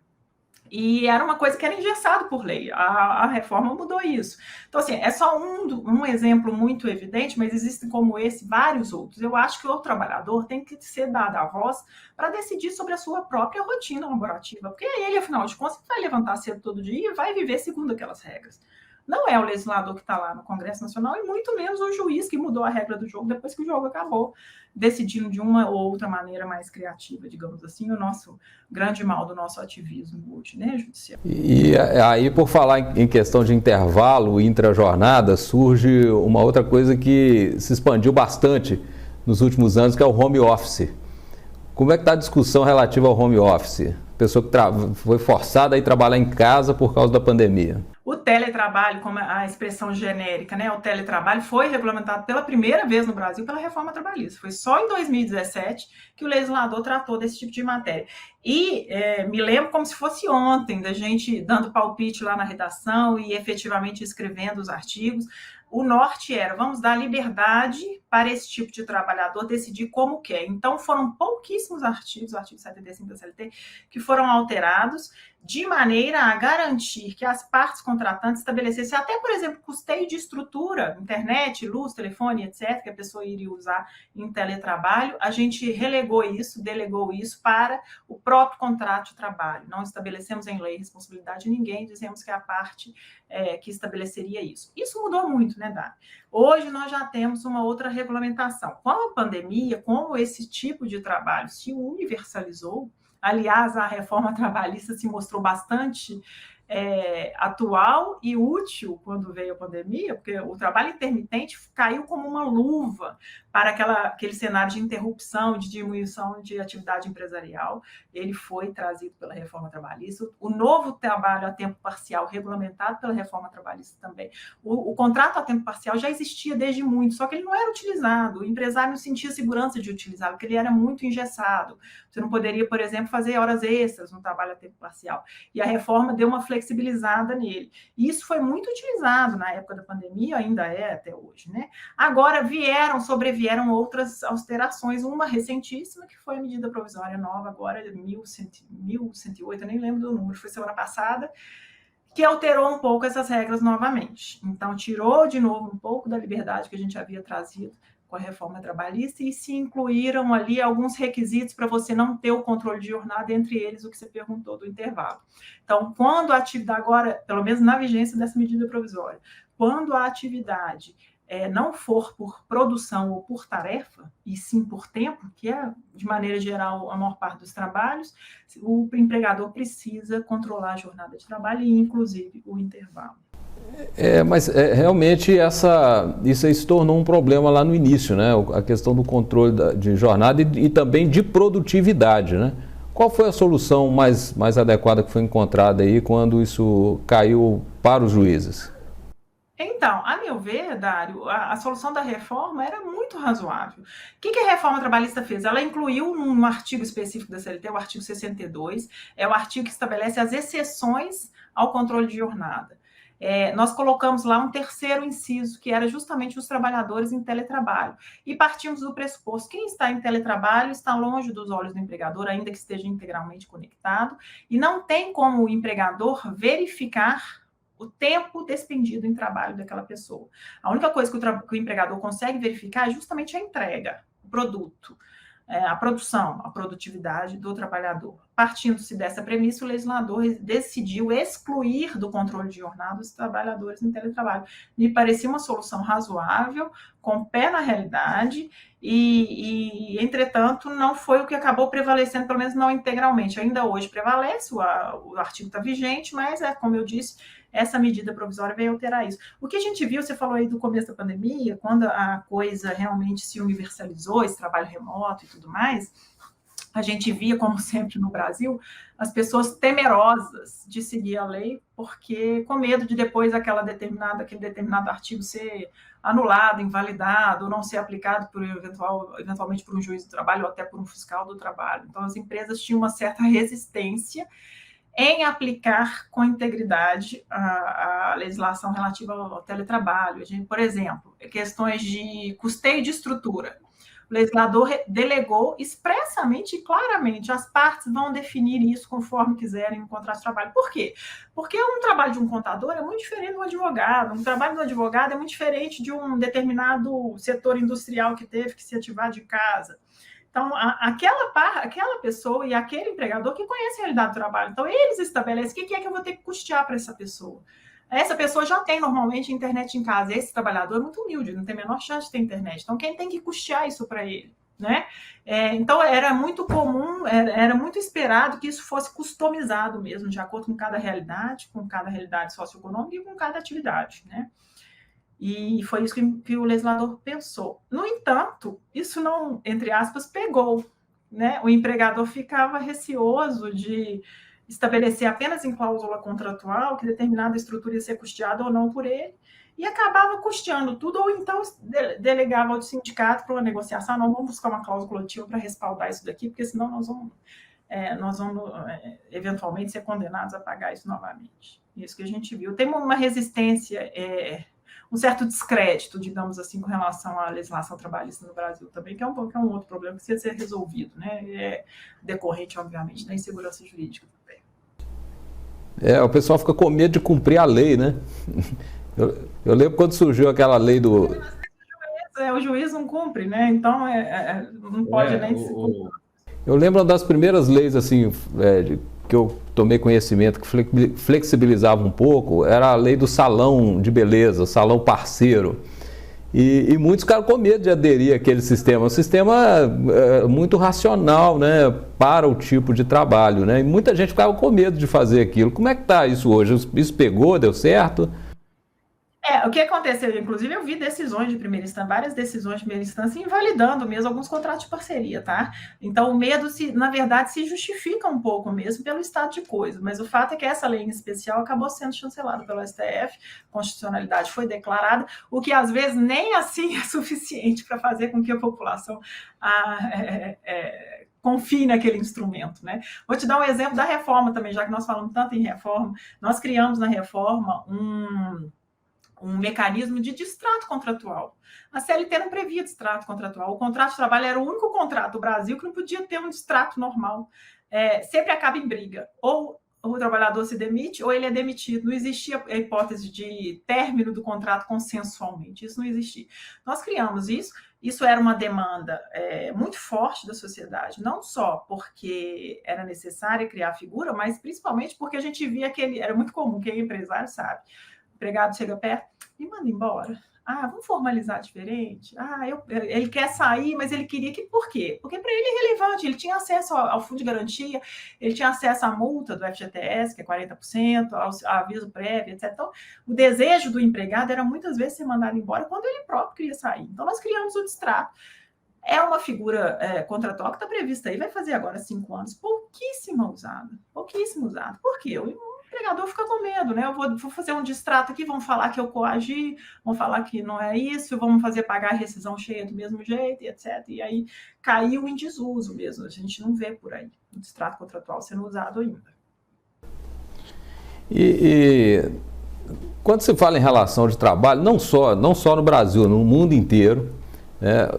E era uma coisa que era engessado por lei. A reforma mudou isso. Então, assim, é só um exemplo muito evidente, mas existem como esse vários outros. Eu acho que o trabalhador tem que ser dado a voz para decidir sobre a sua própria rotina laborativa, porque ele, afinal de contas, vai levantar cedo todo dia e vai viver segundo aquelas regras. Não é o legislador que está lá no Congresso Nacional e muito menos o juiz que mudou a regra do jogo depois que o jogo acabou, decidindo de uma ou outra maneira mais criativa, digamos assim, o nosso grande mal do nosso ativismo hoje, né, judicial. E aí, por falar em questão de intervalo intra-jornada, surge uma outra coisa que se expandiu bastante nos últimos anos, que é o home office. Como é que está a discussão relativa ao home office? Pessoa que foi forçada a ir trabalhar em casa por causa da pandemia. O teletrabalho, como a expressão genérica, né? O teletrabalho foi regulamentado pela primeira vez no Brasil pela reforma trabalhista. Foi só em 2017 que o legislador tratou desse tipo de matéria. E me lembro como se fosse ontem, da gente dando palpite lá na redação e efetivamente escrevendo os artigos. O norte era, vamos dar liberdade para esse tipo de trabalhador decidir como quer. Então, foram pouquíssimos artigos, o artigo 75 da CLT, que foram alterados de maneira a garantir que as partes contratantes estabelecessem até, por exemplo, custeio de estrutura, internet, luz, telefone, etc., que a pessoa iria usar em teletrabalho. A gente delegou isso para o próprio contrato de trabalho. Não estabelecemos em lei responsabilidade de ninguém, dizemos que é a parte que estabeleceria isso. Isso mudou muito, né, Dani? Hoje nós já temos uma outra regulamentação. Com a pandemia, como esse tipo de trabalho se universalizou, aliás, a reforma trabalhista se mostrou bastante atual e útil quando veio a pandemia, porque o trabalho intermitente caiu como uma luva para aquele cenário de interrupção, de diminuição de atividade empresarial. Ele foi trazido pela reforma trabalhista. O novo trabalho a tempo parcial, regulamentado pela reforma trabalhista também. O contrato a tempo parcial já existia desde muito, só que ele não era utilizado. O empresário não sentia segurança de utilizá-lo, porque ele era muito engessado. Você não poderia, por exemplo, fazer horas extras no trabalho a tempo parcial. E a reforma deu uma flexibilizada nele. E isso foi muito utilizado na época da pandemia, ainda é até hoje, né? Agora sobrevieram outras alterações, uma recentíssima, que foi a medida provisória nova, agora 1108, eu nem lembro do número, foi semana passada, que alterou um pouco essas regras novamente. Então, tirou de novo um pouco da liberdade que a gente havia trazido com a reforma trabalhista e se incluíram ali alguns requisitos para você não ter o controle de jornada, entre eles o que você perguntou do intervalo. Então, quando a atividade, agora, pelo menos na vigência dessa medida provisória, quando a atividade não for por produção ou por tarefa, e sim por tempo, que é, de maneira geral, a maior parte dos trabalhos, o empregador precisa controlar a jornada de trabalho e, inclusive, o intervalo. Mas realmente isso aí se tornou um problema lá no início, né? A questão do controle de jornada e também de produtividade, né? Qual foi a solução mais adequada que foi encontrada aí quando isso caiu para os juízes? Então, a meu ver, Dário, a solução da reforma era muito razoável. O que a reforma trabalhista fez? Ela incluiu um artigo específico da CLT, o artigo 62, é o artigo que estabelece as exceções ao controle de jornada. Nós colocamos lá um terceiro inciso, que era justamente os trabalhadores em teletrabalho. E partimos do pressuposto: quem está em teletrabalho está longe dos olhos do empregador, ainda que esteja integralmente conectado, e não tem como o empregador verificar o tempo despendido em trabalho daquela pessoa. A única coisa que o empregador consegue verificar é justamente a entrega, o produto. a produção, a produtividade do trabalhador. Partindo-se dessa premissa, o legislador decidiu excluir do controle de jornada os trabalhadores em teletrabalho. Me parecia uma solução razoável, com pé na realidade, entretanto, não foi o que acabou prevalecendo, pelo menos não integralmente. Ainda hoje prevalece, o artigo está vigente, mas, como eu disse, essa medida provisória veio alterar isso. O que a gente viu, você falou aí do começo da pandemia, quando a coisa realmente se universalizou, esse trabalho remoto e tudo mais, a gente via, como sempre no Brasil, as pessoas temerosas de seguir a lei, porque com medo de depois aquele determinado artigo ser anulado, invalidado, ou não ser aplicado eventualmente por um juiz do trabalho ou até por um fiscal do trabalho. Então, as empresas tinham uma certa resistência em aplicar com integridade a legislação relativa ao teletrabalho. Por exemplo, questões de custeio de estrutura. O legislador delegou expressamente e claramente, as partes vão definir isso conforme quiserem no contrato de trabalho. Por quê? Porque um trabalho de um contador é muito diferente do advogado, um trabalho do advogado é muito diferente de um determinado setor industrial que teve que se ativar de casa. Então, aquela pessoa e aquele empregador que conhece a realidade do trabalho. Então, eles estabelecem o que é que eu vou ter que custear para essa pessoa. Essa pessoa já tem, normalmente, internet em casa. Esse trabalhador é muito humilde, não tem a menor chance de ter internet. Então, quem tem que custear isso para ele? Né? Então, era muito comum, era muito esperado que isso fosse customizado mesmo, de acordo com cada realidade socioeconômica e com cada atividade, né? E foi isso que o legislador pensou. No entanto, isso não, entre aspas, pegou, né? O empregador ficava receoso de estabelecer apenas em cláusula contratual que determinada estrutura ia ser custeada ou não por ele, e acabava custeando tudo, ou então delegava ao sindicato para uma negociação: não, vamos buscar uma cláusula coletiva para respaldar isso daqui, porque senão nós vamos eventualmente ser condenados a pagar isso novamente. Isso que a gente viu. Tem uma resistência, um certo descrédito, digamos assim, com relação à legislação trabalhista no Brasil também, que é um outro problema que precisa ser resolvido, né? Decorrente, obviamente, da insegurança jurídica também. O pessoal fica com medo de cumprir a lei, né? Eu lembro quando surgiu aquela lei do... O juiz não cumpre, né? Então, não pode nem se cumprir. Eu lembro das primeiras leis, assim, que eu tomei conhecimento, que flexibilizava um pouco, era a lei do salão de beleza, salão parceiro. E muitos ficaram com medo de aderir àquele sistema. Um sistema muito racional, né, para o tipo de trabalho, né? E muita gente ficava com medo de fazer aquilo. Como é que está isso hoje? Isso pegou, deu certo? O que aconteceu, inclusive, eu vi decisões de primeira instância, várias decisões de primeira instância, invalidando mesmo alguns contratos de parceria, tá? Então, o medo, na verdade, se justifica um pouco mesmo pelo estado de coisa, mas o fato é que essa lei em especial acabou sendo chancelada pelo STF, constitucionalidade foi declarada, o que às vezes nem assim é suficiente para fazer com que a população confie naquele instrumento, né? Vou te dar um exemplo da reforma também, já que nós falamos tanto em reforma. Nós criamos na reforma um mecanismo de distrato contratual. A CLT não previa distrato contratual. O contrato de trabalho era o único contrato do Brasil que não podia ter um distrato normal. Sempre acaba em briga. Ou o trabalhador se demite, ou ele é demitido. Não existia a hipótese de término do contrato consensualmente. Isso não existia. Nós criamos isso. Isso era uma demanda muito forte da sociedade, não só porque era necessário criar a figura, mas principalmente porque a gente via que era muito comum, quem é empresário sabe. O empregado chega perto e manda embora. Vamos formalizar diferente? Ele quer sair, mas ele queria que... Por quê? Porque para ele é relevante, ele tinha acesso ao fundo de garantia, ele tinha acesso à multa do FGTS, que é 40%, ao aviso prévio, etc. Então, o desejo do empregado era muitas vezes ser mandado embora quando ele próprio queria sair. Então, nós criamos o distrato. É uma figura contratual que está prevista aí, vai fazer agora 5 anos, pouquíssimo usada. Por quê? O empregador fica com medo, né? Eu vou fazer um distrato aqui, vão falar que eu coagi, vão falar que não é isso, vamos fazer pagar a rescisão cheia do mesmo jeito, etc. E aí caiu em desuso mesmo, a gente não vê por aí o distrato contratual sendo usado ainda. E quando se fala em relação de trabalho, não só no Brasil, no mundo inteiro,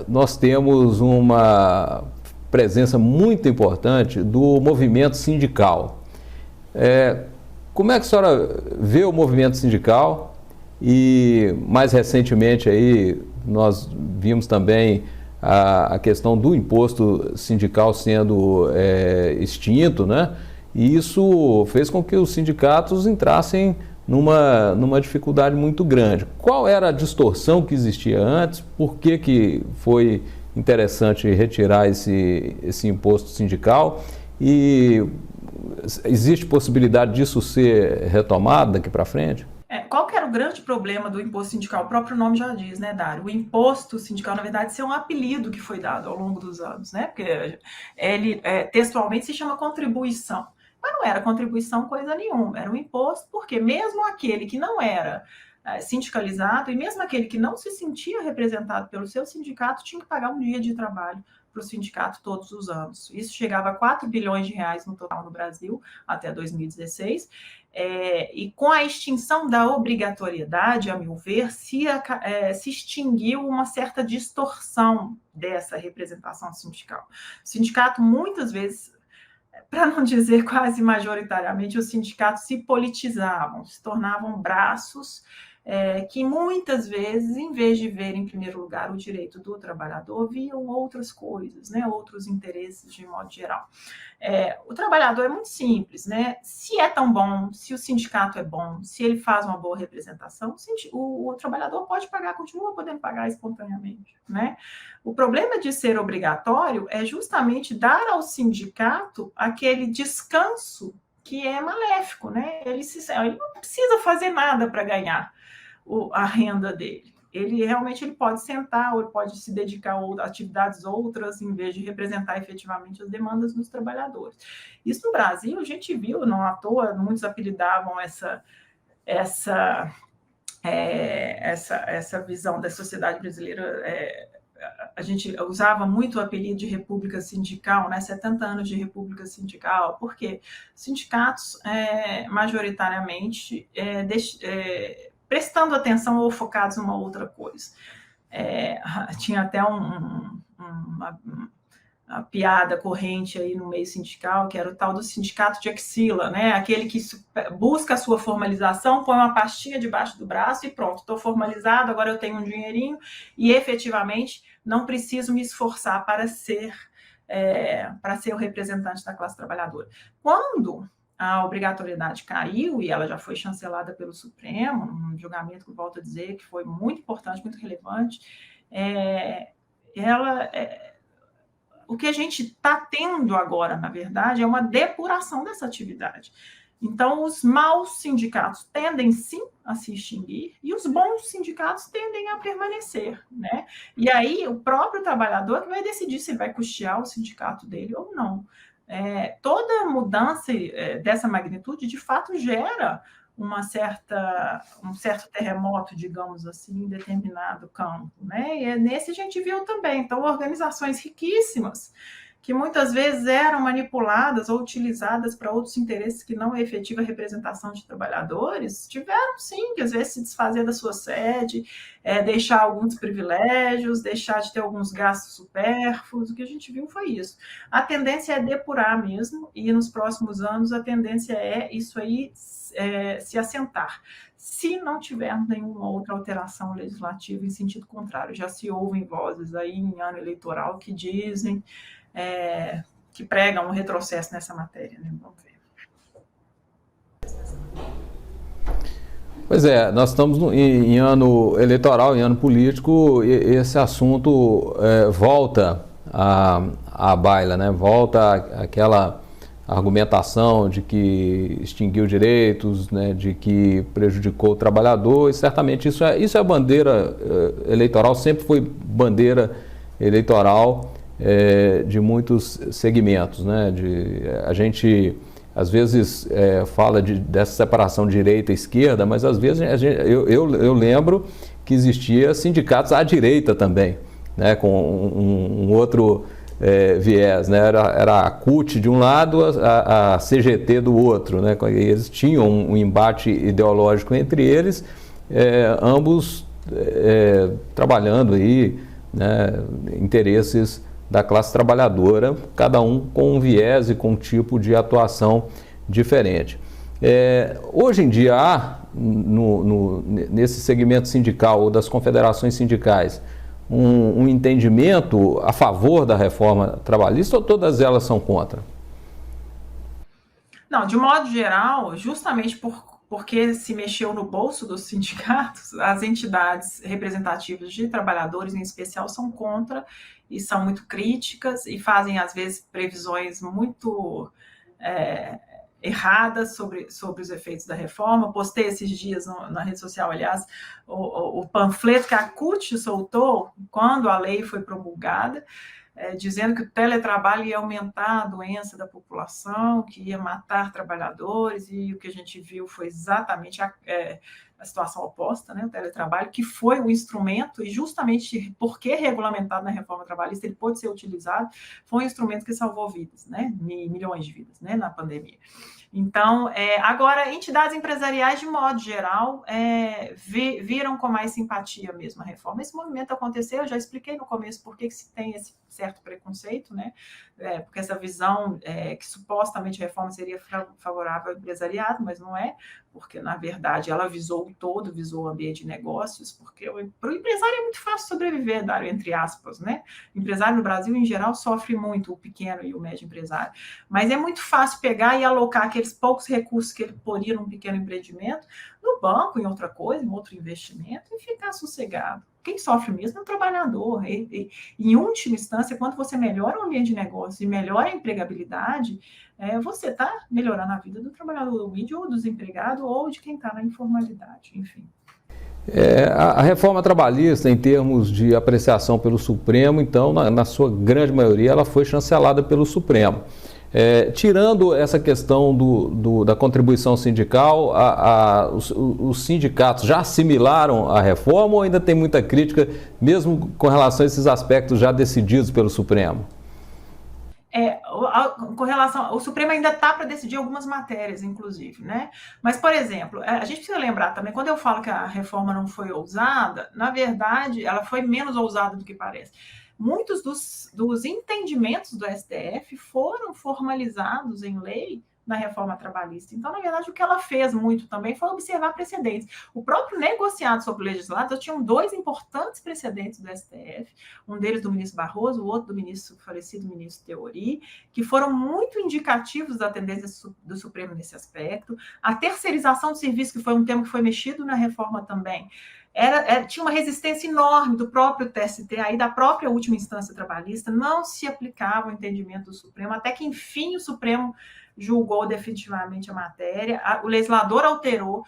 nós temos uma presença muito importante do movimento sindical. Como é que a senhora vê o movimento sindical? E mais recentemente aí nós vimos também a questão do imposto sindical sendo extinto, né? E isso fez com que os sindicatos entrassem numa dificuldade muito grande. Qual era a distorção que existia antes? Por que foi interessante retirar esse imposto sindical? E existe possibilidade disso ser retomado daqui para frente? Qual que era o grande problema do imposto sindical? O próprio nome já diz, né, Dário? O imposto sindical, na verdade, é um apelido que foi dado ao longo dos anos, né? Porque ele textualmente se chama contribuição. Mas não era contribuição coisa nenhuma, era um imposto, porque mesmo aquele que não era sindicalizado e mesmo aquele que não se sentia representado pelo seu sindicato tinha que pagar um dia de trabalho para o sindicato todos os anos. Isso chegava a 4 bilhões de reais no total no Brasil até 2016. E com a extinção da obrigatoriedade, a meu ver, se extinguiu uma certa distorção dessa representação sindical. O sindicato, muitas vezes, para não dizer quase majoritariamente, os sindicatos se politizavam, se tornavam braços que muitas vezes, em vez de ver em primeiro lugar o direito do trabalhador, viam outras coisas, né, outros interesses de modo geral. O trabalhador é muito simples, né? Se é tão bom, se o sindicato é bom, se ele faz uma boa representação, o trabalhador pode pagar, continua podendo pagar espontaneamente, né? O problema de ser obrigatório é justamente dar ao sindicato aquele descanso que é maléfico, né? Ele não precisa fazer nada para ganhar a renda dele. Ele realmente pode sentar ou ele pode se dedicar a atividades outras em vez de representar efetivamente as demandas dos trabalhadores. Isso no Brasil a gente viu, não à toa, muitos apelidavam essa visão da sociedade brasileira. A gente usava muito o apelido de república sindical, né? 70 anos de república sindical, porque sindicatos majoritariamente prestando atenção ou focados em uma outra coisa. Tinha até uma piada corrente aí no meio sindical, que era o tal do sindicato de axila, né? Aquele que busca a sua formalização, põe uma pastinha debaixo do braço e pronto, estou formalizado, agora eu tenho um dinheirinho e efetivamente não preciso me esforçar para ser o representante da classe trabalhadora. Quando a obrigatoriedade caiu, e ela já foi chancelada pelo Supremo, num julgamento que eu volto a dizer que foi muito importante, muito relevante, o que a gente está tendo agora, na verdade, é uma depuração dessa atividade. Então, os maus sindicatos tendem, sim, a se extinguir e os bons sindicatos tendem a permanecer, né? E aí, o próprio trabalhador que vai decidir se vai custear o sindicato dele ou não. Toda mudança dessa magnitude, de fato, gera um certo terremoto, digamos assim, em determinado campo, né? E nesse a gente viu também. Então, organizações riquíssimas, que muitas vezes eram manipuladas ou utilizadas para outros interesses que não a efetiva representação de trabalhadores, tiveram sim que às vezes se desfazer da sua sede, deixar alguns privilégios, deixar de ter alguns gastos supérfluos. O que a gente viu foi isso. A tendência é depurar mesmo, e nos próximos anos a tendência é isso aí se assentar, se não tivermos nenhuma outra alteração legislativa em sentido contrário. Já se ouvem vozes aí em ano eleitoral que dizem que pregam um retrocesso nessa matéria, né? Vamos ver. Pois é, nós estamos em ano eleitoral, em ano político, e esse assunto volta à baila, né? Volta àquela argumentação de que extinguiu direitos, né? De que prejudicou o trabalhador, e certamente isso é bandeira eleitoral, sempre foi bandeira eleitoral de muitos segmentos, né? A gente às vezes fala dessa separação direita e esquerda, mas às vezes eu lembro que existia sindicatos à direita também, né? Com um outro viés, né? Era a CUT de um lado, a CGT do outro, né? Eles tinham um embate ideológico entre eles, ambos trabalhando aí, né? Interesses da classe trabalhadora, cada um com um viés e com um tipo de atuação diferente. Hoje em dia há, nesse segmento sindical ou das confederações sindicais, um entendimento a favor da reforma trabalhista ou todas elas são contra? Não, de modo geral, justamente porque se mexeu no bolso dos sindicatos, as entidades representativas de trabalhadores, em especial, são contra e são muito críticas e fazem, às vezes, previsões muito erradas sobre os efeitos da reforma. Postei esses dias na rede social, aliás, o panfleto que a CUT soltou quando a lei foi promulgada, dizendo que o teletrabalho ia aumentar a doença da população, que ia matar trabalhadores, e o que a gente viu foi exatamente a situação oposta, né? O teletrabalho, que foi um instrumento, e justamente porque regulamentado na reforma trabalhista, ele pôde ser utilizado, foi um instrumento que salvou vidas, né? Milhões de vidas, né? Na pandemia. Então, agora, entidades empresariais, de modo geral, viram com mais simpatia mesmo a reforma. Esse movimento aconteceu, eu já expliquei no começo por que se tem esse certo preconceito, né? Porque essa visão que supostamente a reforma seria favorável ao empresariado, mas não é, porque, na verdade, ela visou o todo, visou o ambiente de negócios, porque para o empresário é muito fácil sobreviver, Dário, entre aspas, né? O empresário no Brasil, em geral, sofre muito, o pequeno e o médio empresário, mas é muito fácil pegar e alocar aqueles poucos recursos que ele poria num pequeno empreendimento, no banco, em outra coisa, em outro investimento, e ficar sossegado. Quem sofre mesmo é o trabalhador. Em última instância, quando você melhora o ambiente de negócio e melhora a empregabilidade, você está melhorando a vida do trabalhador do mídia, ou do desempregado, ou de quem está na informalidade, enfim. A reforma trabalhista, em termos de apreciação pelo Supremo, então, na sua grande maioria, ela foi chancelada pelo Supremo. Tirando essa questão da contribuição sindical, os sindicatos já assimilaram a reforma ou ainda tem muita crítica, mesmo com relação a esses aspectos já decididos pelo Supremo? Com relação, o Supremo ainda está para decidir algumas matérias, inclusive, né? Mas, por exemplo, a gente precisa lembrar também, quando eu falo que a reforma não foi ousada, na verdade, ela foi menos ousada do que parece. Muitos dos entendimentos do STF foram formalizados em lei na reforma trabalhista. Então, na verdade, o que ela fez muito também foi observar precedentes. O próprio negociado sobre o legislado tinha dois importantes precedentes do STF, um deles do ministro Barroso, o outro do falecido ministro Teori, que foram muito indicativos da tendência do Supremo nesse aspecto. A terceirização do serviço, que foi um tema que foi mexido na reforma também, tinha uma resistência enorme do próprio TST, aí da própria última instância trabalhista, não se aplicava o entendimento do Supremo, até que, enfim, o Supremo julgou definitivamente a matéria. O legislador alterou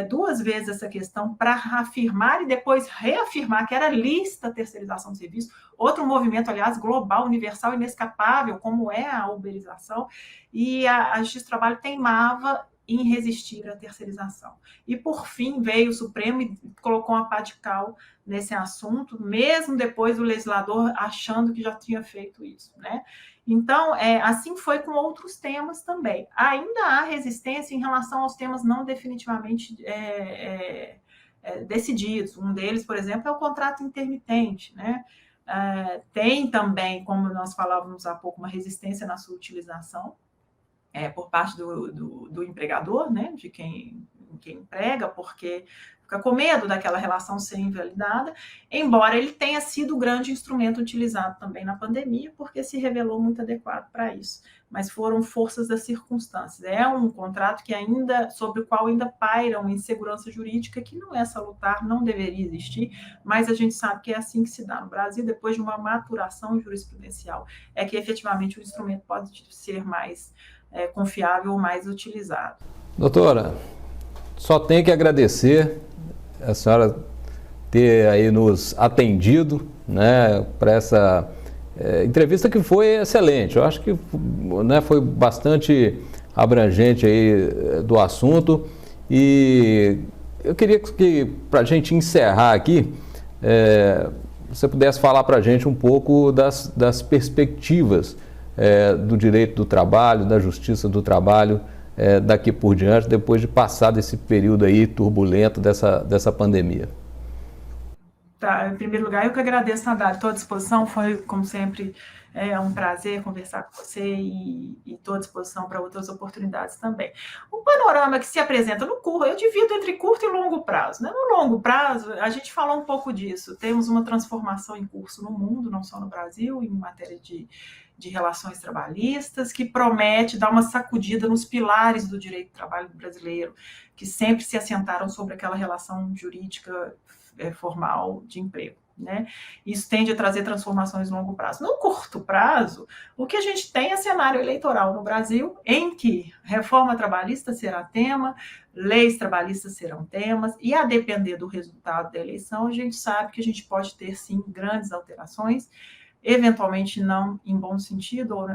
duas vezes essa questão para afirmar e depois reafirmar que era lícita a terceirização do serviço, outro movimento, aliás, global, universal, inescapável, como é a uberização, e a Justiça do Trabalho teimava em resistir à terceirização. E, por fim, veio o Supremo e colocou uma pá de cal nesse assunto, mesmo depois do legislador achando que já tinha feito isso, né? Então, assim foi com outros temas também. Ainda há resistência em relação aos temas não definitivamente decididos. Um deles, por exemplo, é o contrato intermitente, né? Tem também, como nós falávamos há pouco, uma resistência na sua utilização, por parte do empregador, né, de quem emprega, porque fica com medo daquela relação ser invalidada, embora ele tenha sido o grande instrumento utilizado também na pandemia, porque se revelou muito adequado para isso. Mas foram forças das circunstâncias. É um contrato sobre o qual ainda paira uma insegurança jurídica que não é salutar, não deveria existir, mas a gente sabe que é assim que se dá no Brasil, depois de uma maturação jurisprudencial, é que efetivamente o instrumento pode ser mais confiável ou mais utilizado. Doutora, só tenho que agradecer a senhora ter aí nos atendido, né, para essa entrevista que foi excelente. Eu acho que, né, foi bastante abrangente aí do assunto, e eu queria que, para a gente encerrar aqui, você pudesse falar para a gente um pouco das perspectivas do direito do trabalho, da justiça do trabalho daqui por diante, depois de passar desse período aí turbulento dessa pandemia. Tá, em primeiro lugar, eu que agradeço, Nadália, estou à disposição, foi, como sempre, um prazer conversar com você e estou à disposição para outras oportunidades também. O panorama que se apresenta no curto, eu divido entre curto e longo prazo, né? No longo prazo, a gente falou um pouco disso, temos uma transformação em curso no mundo, não só no Brasil, em matéria de relações trabalhistas, que promete dar uma sacudida nos pilares do direito do trabalho brasileiro, que sempre se assentaram sobre aquela relação jurídica formal de emprego, né? Isso tende a trazer transformações no longo prazo. No curto prazo, o que a gente tem é cenário eleitoral no Brasil, em que reforma trabalhista será tema, leis trabalhistas serão temas, e a depender do resultado da eleição, a gente sabe que a gente pode ter, sim, grandes alterações, eventualmente não em bom sentido, ou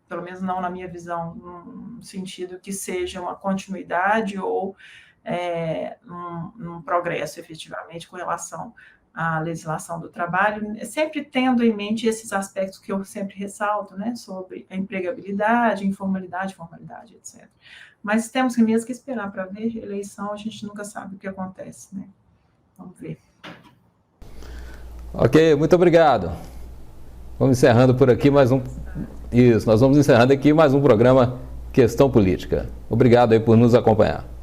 pelo menos não na minha visão, num sentido que seja uma continuidade ou num progresso, efetivamente, com relação à legislação do trabalho, sempre tendo em mente esses aspectos que eu sempre ressalto, né, sobre a empregabilidade, informalidade, formalidade, etc. Mas temos mesmo que esperar para ver. Eleição, a gente nunca sabe o que acontece, né? Vamos ver. Ok, muito obrigado. Vamos encerrando por aqui mais um... Isso, nós vamos encerrando aqui mais um programa Questão Política. Obrigado aí por nos acompanhar.